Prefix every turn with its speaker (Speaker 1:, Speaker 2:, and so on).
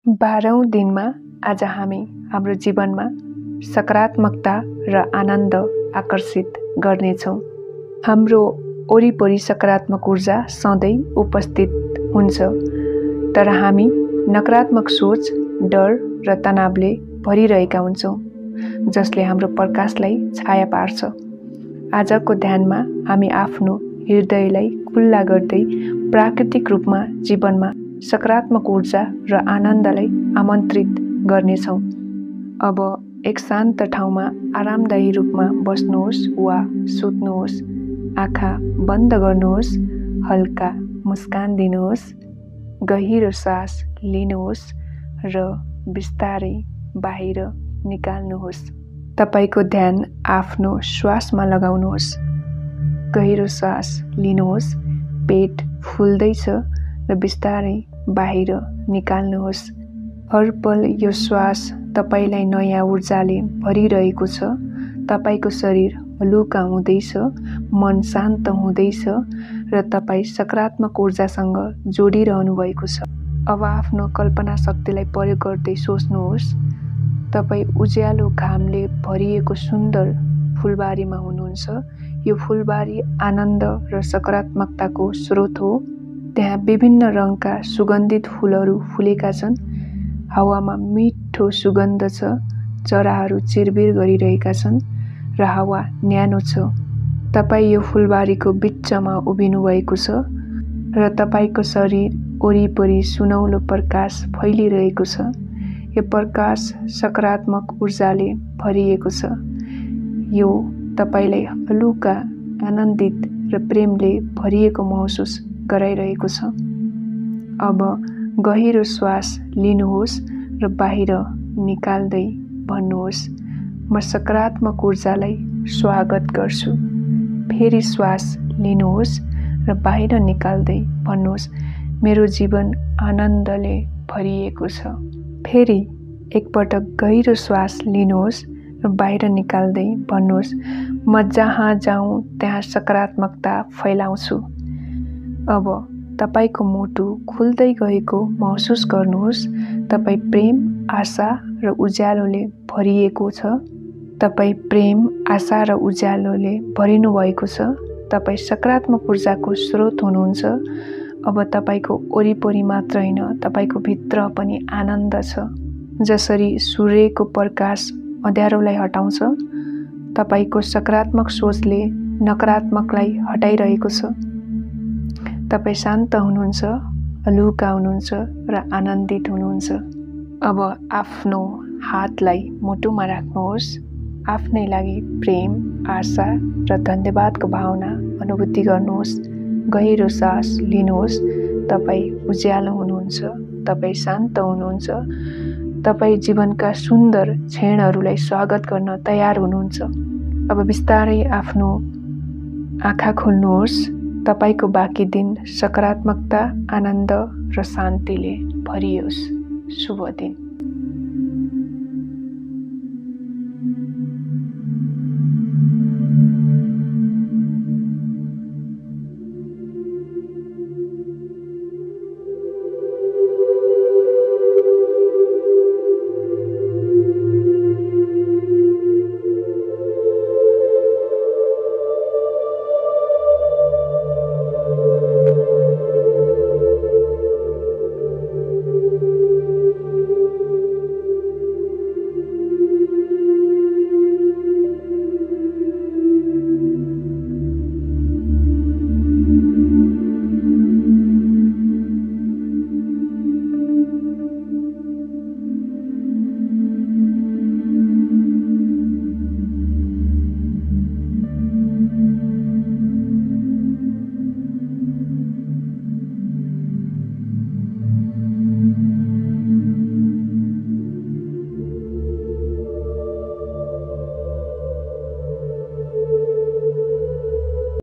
Speaker 1: 12औं दिनमा आज हामी हाम्रो जीवनमा सकारात्मकता र आनन्द आकर्षित गर्नेछौँ। हाम्रो वरिपरि सकारात्मक ऊर्जा सधैँ उपस्थित हुन्छ, तर हामी नकारात्मक सोच, डर र तनावले भरिरहेका हुन्छौँ, जसले हाम्रो प्रकाशलाई छाया पार्छ। आजको ध्यानमा हामी आफ्नो हृदयलाई खुल्ला गर्दै प्राकृतिक रूपमा जीवनमा सकारात्मक ऊर्जा र आनन्दलाई आमन्त्रित गर्नेछौँ। अब एक शान्त ठाउँमा आरामदायी रूपमा बस्नुहोस् वा सुत्नुहोस्। आँखा बन्द गर्नुहोस्, हल्का मुस्कान दिनुहोस्, गहिरो सास लिनुहोस् र बिस्तारै बाहिर निकाल्नुहोस्। तपाईको ध्यान आफ्नो श्वासमा लगाउनुहोस्। गहिरो सास लिनुहोस्, पेट फुल्दैछ र बिस्तारै बाहिर निकाल्नुहोस्। हर पल यो श्वास तपाईलाई नयाँ ऊर्जाले भरिरहेको छ। तपाईको शरीर हलुका हुँदैछ, मन शान्त हुँदैछ र तपाई सकारात्मक ऊर्जासँग जोडिरहनु भएको छ। अब आफ्नो कल्पना शक्तिलाई प्रयोग गर्दै सोच्नुहोस्। तपाई उज्यालो घामले भरिएको सुन्दर फुलबारीमा हुनुहुन्छ। यो फुलबारी आनन्द र सकारात्मकताको स्रोत हो। त्यहाँ विभिन्न रङका सुगन्धित फुलहरू फुलेका छन्। हावामा मिठो सुगन्ध छ। चराहरू चिरबिर गरिरहेका छन् र हावा न्यानो छ। तपाई यो फुलबारीको बिचमा उभिनु भएको छ र तपाईको शरीर वरिपरि सुनौलो प्रकाश फैलिरहेको छ। यो प्रकाश सकारात्मक ऊर्जाले भरिएको छ। यो तपाईलाई हलुका, आनन्दित र प्रेमले भरिएको महसुस गराइरहेको छ। अब गहिरो श्वास लिनुहोस् र बाहिर निकाल्दै भन्नुहोस्, म सकारात्मक ऊर्जालाई स्वागत गर्छु। फेरि श्वास लिनुहोस् र बाहिर निकाल्दै भन्नुहोस्, मेरो जीवन आनन्दले भरिएको छ। फेरि एकपटक गहिरो श्वास लिनुहोस् र बाहिर निकाल्दै भन्नुहोस्, म जहाँ जाउँ त्यहाँ सकारात्मकता फैलाउँछु। अब तपाईको मुटु खुल्दै गएको महसुस गर्नुहोस्। तपाई प्रेम, आशा र उज्यालोले भरिएको छ। तपाई प्रेम, आशा र उज्यालोले भरिनु भएको छ। तपाई सकारात्मक ऊर्जाको स्रोत हुनुहुन्छ। अब तपाईको वरिपरि मात्र होइन, तपाईको भित्र पनि आनन्द छ। जसरी सूर्यको प्रकाश अँध्यारोलाई हटाउँछ, तपाईको सकारात्मक सोचले नकारात्मकलाई हटाइरहेको छ। तपाई शान्त हुनुहुन्छ, हलुका हुनुहुन्छ र आनन्दित हुनुहुन्छ। अब आफ्नो हातलाई मुटुमा राख्नुहोस्। आफ्नै लागि प्रेम, आशा र धन्यवादको भावना अनुभूति गर्नुहोस्। गहिरो सास लिनुहोस्। तपाई उज्यालो हुनुहुन्छ। तपाई शान्त हुनुहुन्छ। तपाई जीवनका सुन्दर क्षणहरूलाई स्वागत गर्न तयार हुनुहुन्छ। अब बिस्तारै आफ्नो आँखा खोल्नुहोस्। तपाईको बाँकी दिन सकारात्मकता, आनन्द र शान्तिले भरियोस्। शुभ दिन।